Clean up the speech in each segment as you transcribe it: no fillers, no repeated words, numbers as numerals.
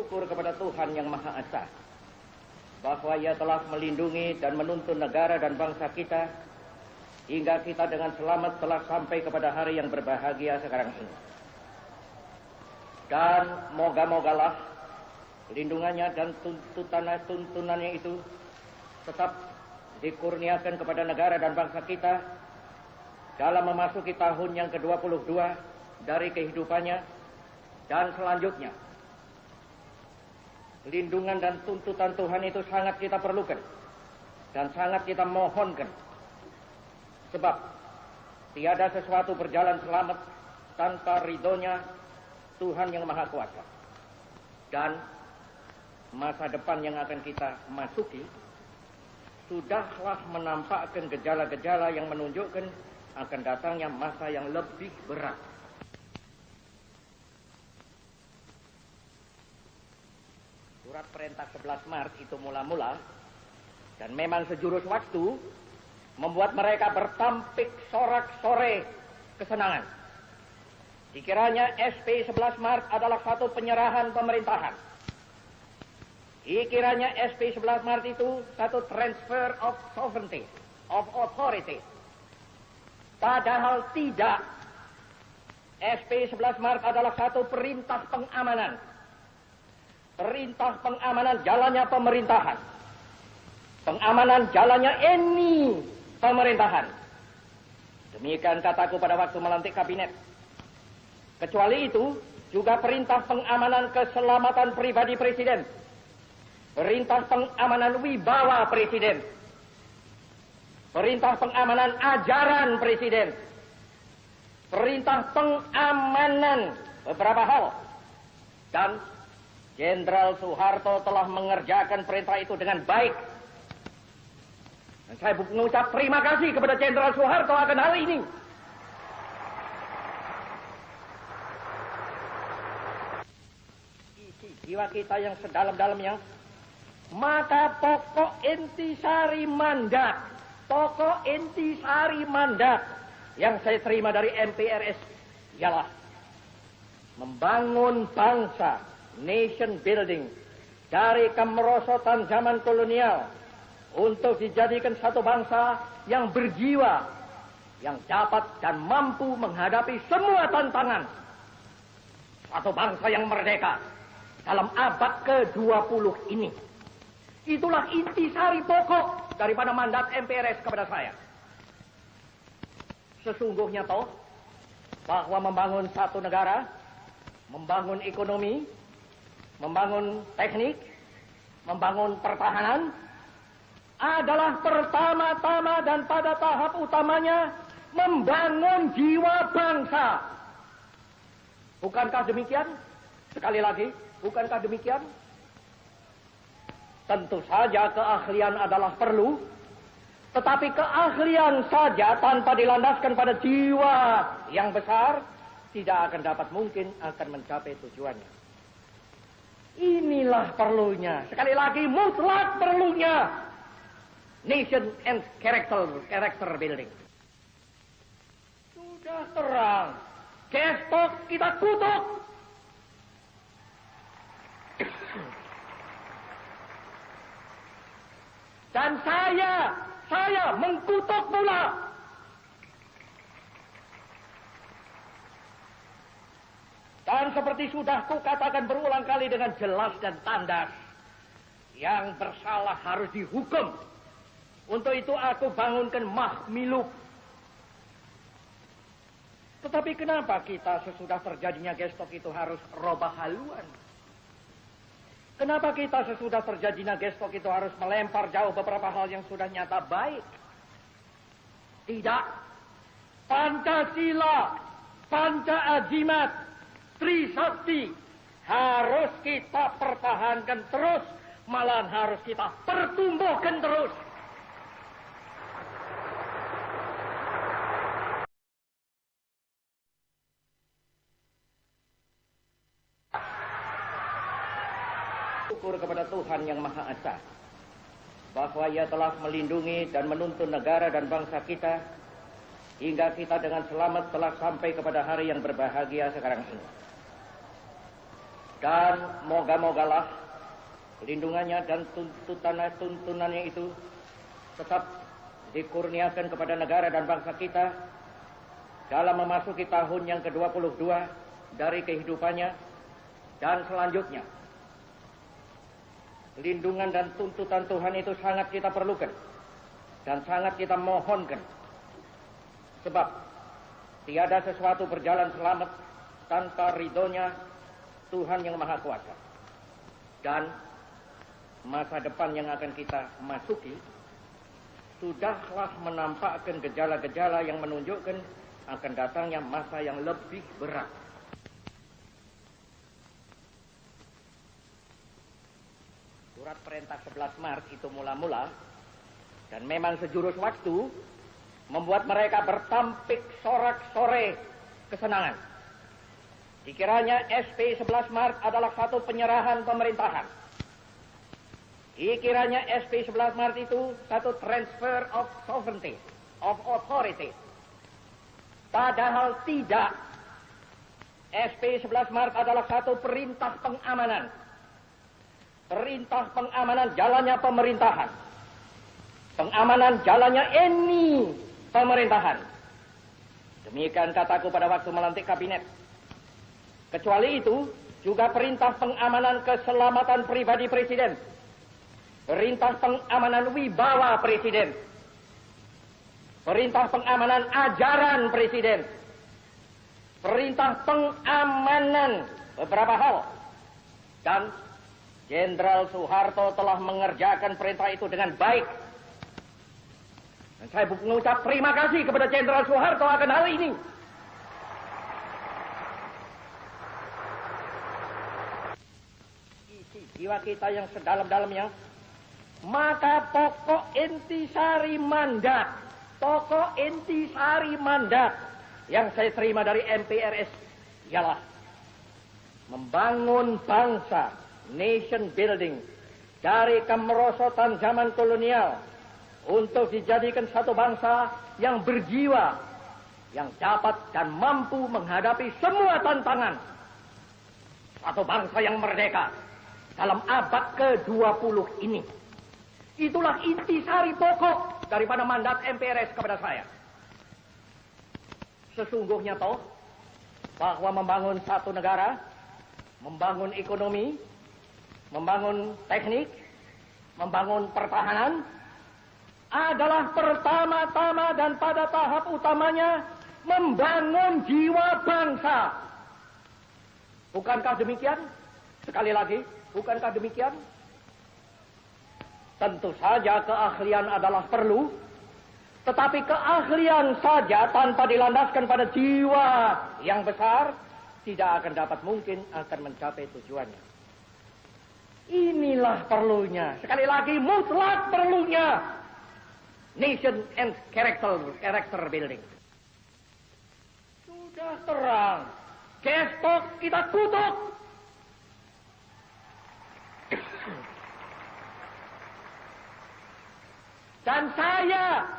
Syukur kepada Tuhan Yang Maha Esa bahwa Ia telah melindungi dan menuntun negara dan bangsa kita hingga kita dengan selamat telah sampai kepada hari yang berbahagia sekarang ini. Dan moga-mogalah lindungannya dan tuntunannya itu tetap dikurniakan kepada negara dan bangsa kita dalam memasuki tahun yang ke-22 dari kehidupannya dan selanjutnya. Lindungan dan tuntutan Tuhan itu sangat kita perlukan dan sangat kita mohonkan. Sebab tiada sesuatu berjalan selamat tanpa ridhonya Tuhan Yang Maha Kuasa. Dan masa depan yang akan kita masuki sudahlah menampakkan gejala-gejala yang menunjukkan akan datangnya masa yang lebih berat. Surat perintah 11 Maret itu mula-mula dan memang sejurus waktu membuat mereka bertampik sorak-sore kesenangan. Dikiranya SP 11 Maret adalah satu penyerahan pemerintahan. Dikiranya SP 11 Maret itu satu transfer of sovereignty, of authority. Padahal tidak. SP 11 Maret adalah satu perintah pengamanan. Perintah pengamanan jalannya pemerintahan. Pengamanan jalannya ini pemerintahan. Demikian kataku pada waktu melantik kabinet. Kecuali itu, juga perintah pengamanan keselamatan pribadi presiden. Perintah pengamanan wibawa presiden. Perintah pengamanan ajaran presiden. Perintah pengamanan beberapa hal. Dan Jenderal Soeharto telah mengerjakan perintah itu dengan baik. Dan saya mengucap terima kasih kepada Jenderal Soeharto akan hal ini. Isi jiwa kita yang sedalam-dalamnya, maka pokok intisari mandat, yang saya terima dari MPRS ialah membangun bangsa, nation building, dari kemerosotan zaman kolonial untuk dijadikan satu bangsa yang berjiwa, yang dapat dan mampu menghadapi semua tantangan. Satu bangsa yang merdeka dalam abad ke-20 ini. Itulah intisari pokok daripada mandat MPRS kepada saya. Sesungguhnya toh bahwa membangun satu negara, membangun ekonomi, membangun teknik, membangun pertahanan adalah pertama-tama dan pada tahap utamanya membangun jiwa bangsa. Bukankah demikian? Sekali lagi, bukankah demikian? Tentu saja keahlian adalah perlu, tetapi keahlian saja tanpa dilandaskan pada jiwa yang besar tidak akan dapat mungkin akan mencapai tujuannya. Inilah perlunya, sekali lagi mutlak perlunya nation and character building. Sudah terang, gestok kita kutuk. Dan saya mengkutuk pula. Dan seperti sudah kukatakan berulang kali dengan jelas dan tandas, yang bersalah harus dihukum. Untuk itu aku bangunkan Mahmiluk. Tetapi kenapa kita sesudah terjadinya gestok itu harus robah haluan? Kenapa kita sesudah terjadinya gestok itu harus melempar jauh beberapa hal yang sudah nyata baik? Tidak. Pancasila, Panca-Azimat, Trisakti harus kita pertahankan terus, malahan harus kita pertumbuhkan terus. Syukur kepada Tuhan Yang Maha Esa bahwa Ia telah melindungi dan menuntun negara dan bangsa kita hingga kita dengan selamat telah sampai kepada hari yang berbahagia sekarang ini. Dan moga-mogalah lindungannya dan tuntunannya itu tetap dikurniakan kepada negara dan bangsa kita dalam memasuki tahun yang ke-22 dari kehidupannya dan selanjutnya. Lindungan dan tuntutan Tuhan itu sangat kita perlukan dan sangat kita mohonkan. Sebab tiada sesuatu berjalan selamat tanpa ridhonya Tuhan yang Maha Kuasa. Dan masa depan yang akan kita masuki sudahlah menampakkan gejala-gejala yang menunjukkan akan datangnya masa yang lebih berat. Surat perintah 11 Maret itu mula-mula dan memang sejurus waktu membuat mereka bertampik sorak-sore kesenangan. Dikiranya SP 11 Maret adalah satu penyerahan pemerintahan. Dikiranya SP 11 Maret itu satu transfer of sovereignty, of authority. Padahal tidak. SP 11 Maret adalah satu perintah pengamanan. Perintah pengamanan jalannya pemerintahan. Pengamanan jalannya ini pemerintahan. Demikian kataku pada waktu melantik kabinet. Kecuali itu, juga perintah pengamanan keselamatan pribadi Presiden. Perintah pengamanan wibawa Presiden. Perintah pengamanan ajaran Presiden. Perintah pengamanan beberapa hal. Dan Jenderal Soeharto telah mengerjakan perintah itu dengan baik. Dan saya mengucap terima kasih kepada Jenderal Soeharto akan hal ini. Jiwa kita yang sedalam-dalamnya, maka pokok intisari mandat yang saya terima dari MPRS ialah membangun bangsa, nation building, dari kemerosotan zaman kolonial untuk dijadikan satu bangsa yang berjiwa, yang dapat dan mampu menghadapi semua tantangan. Satu bangsa yang merdeka dalam abad ke-20 ini. Itulah intisari pokok daripada mandat MPRS kepada saya. Sesungguhnya toh, bahwa membangun satu negara, membangun ekonomi, membangun teknik, membangun pertahanan, adalah pertama-tama dan pada tahap utamanya membangun jiwa bangsa. Bukankah demikian? Sekali lagi, bukankah demikian? Tentu saja keahlian adalah perlu, tetapi keahlian saja tanpa dilandaskan pada jiwa yang besar tidak akan dapat mungkin akan mencapai tujuannya. Inilah perlunya, sekali lagi mutlak perlunya nation and character building. Sudah terang, gestok kita kutuk. Dan saya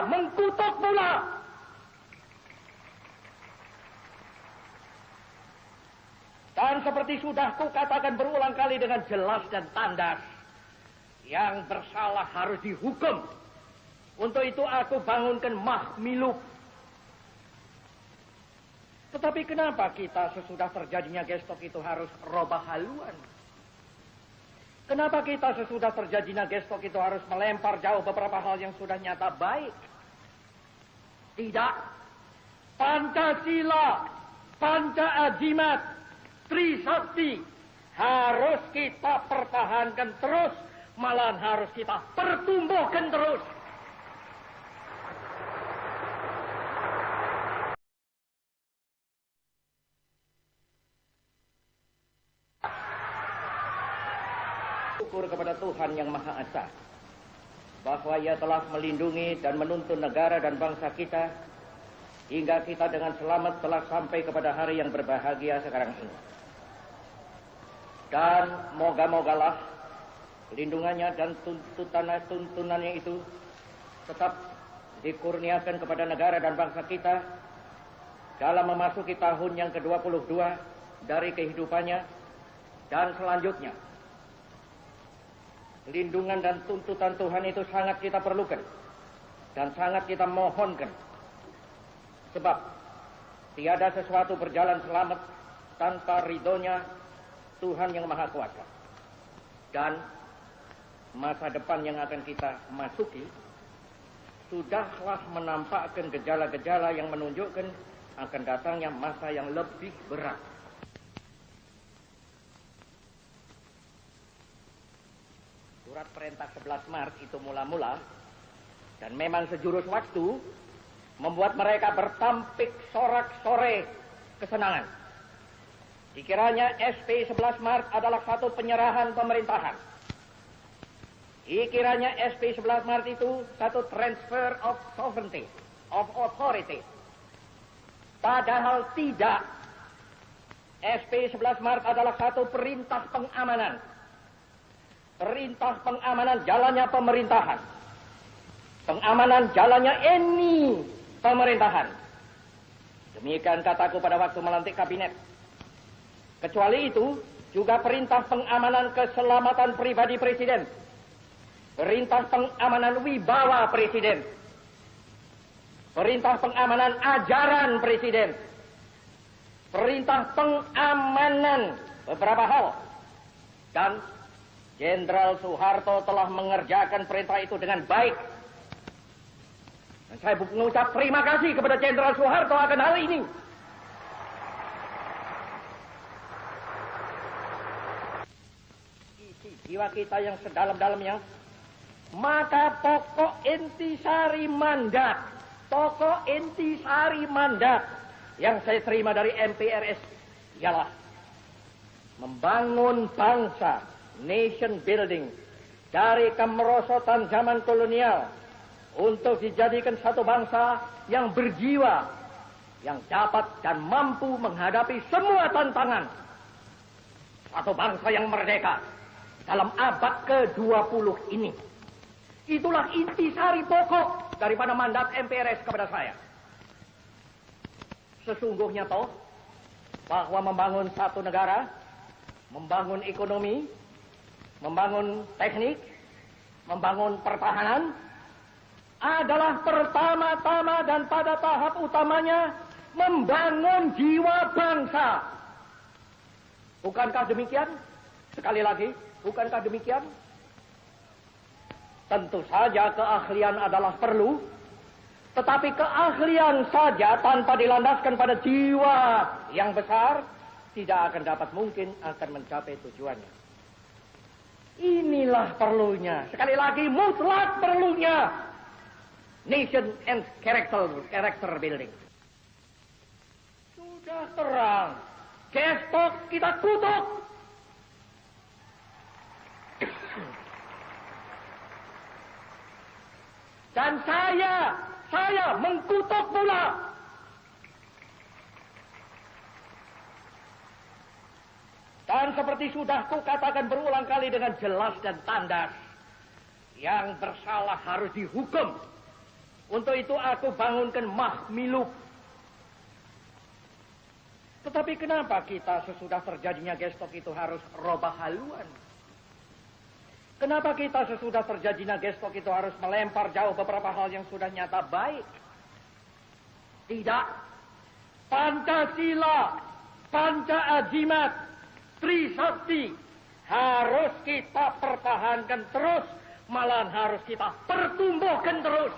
mengkutuk pula. Dan seperti sudah kukatakan berulang kali dengan jelas dan tandas, yang bersalah harus dihukum. Untuk itu aku bangunkan Mahmiluk. Tetapi kenapa kita sesudah terjadinya gestok itu harus robah haluan? Kenapa kita sesudah terjadinya gestok itu harus melempar jauh beberapa hal yang sudah nyata baik? Tidak. Pancasila, Panca-Ajimat, Trisakti harus kita pertahankan terus, malahan harus kita pertumbuhkan terus. Syukur kepada Tuhan yang Maha Esa bahwa Ia telah melindungi dan menuntun negara dan bangsa kita hingga kita dengan selamat telah sampai kepada hari yang berbahagia sekarang ini. Dan moga-mogalah lindungannya dan tuntunannya itu tetap dikurniakan kepada negara dan bangsa kita dalam memasuki tahun yang ke-22 dari kehidupannya Dan selanjutnya, lindungan dan tuntutan Tuhan itu sangat kita perlukan dan sangat kita mohonkan. Sebab tiada sesuatu berjalan selamat tanpa ridhonya Tuhan yang Maha Kuasa. Dan masa depan yang akan kita masuki sudahlah menampakkan gejala-gejala yang menunjukkan akan datangnya masa yang lebih berat. Surat perintah 11 Maret itu mula-mula dan memang sejurus waktu membuat mereka bertampik sorak-sore kesenangan. Dikiranya SP 11 Maret adalah satu penyerahan pemerintahan. Dikiranya SP 11 Maret itu satu transfer of sovereignty, of authority. Padahal tidak. SP 11 Maret adalah satu perintah pengamanan. Perintah pengamanan jalannya pemerintahan. Pengamanan jalannya ini pemerintahan. Demikian kataku pada waktu melantik kabinet. Kecuali itu, juga perintah pengamanan keselamatan pribadi Presiden. Perintah pengamanan wibawa Presiden. Perintah pengamanan ajaran Presiden. Perintah pengamanan beberapa hal. Dan Jenderal Soeharto telah mengerjakan perintah itu dengan baik. Dan saya mengucap terima kasih kepada Jenderal Soeharto akan hal ini. Isi jiwa kita yang sedalam-dalamnya, maka pokok intisari mandat yang saya terima dari MPRS ialah membangun bangsa, nation building, dari kemerosotan zaman kolonial untuk dijadikan satu bangsa yang berjiwa, yang dapat dan mampu menghadapi semua tantangan. Satu bangsa yang merdeka dalam abad ke-20 ini. Itulah intisari pokok daripada mandat MPRS kepada saya. Sesungguhnya toh bahwa membangun satu negara, membangun ekonomi, membangun teknik, membangun pertahanan adalah pertama-tama dan pada tahap utamanya membangun jiwa bangsa. Bukankah demikian? Sekali lagi, bukankah demikian? Tentu saja keahlian adalah perlu, tetapi keahlian saja tanpa dilandaskan pada jiwa yang besar tidak akan dapat mungkin akan mencapai tujuannya. Inilah perlunya, sekali lagi mutlak perlunya nation and character building. Sudah terang, gestok kita kutuk. Dan saya mengkutuk pula. Dan seperti sudah kukatakan berulang kali dengan jelas dan tandas, yang bersalah harus dihukum. Untuk itu aku bangunkan Mahmilub. Tetapi kenapa kita sesudah terjadinya gestok itu harus robah haluan? Kenapa kita sesudah terjadinya gestok itu harus melempar jauh beberapa hal yang sudah nyata baik? Tidak. Pancasila, Panca Ajimat, Trisakti harus kita pertahankan terus, malahan harus kita pertumbuhkan terus.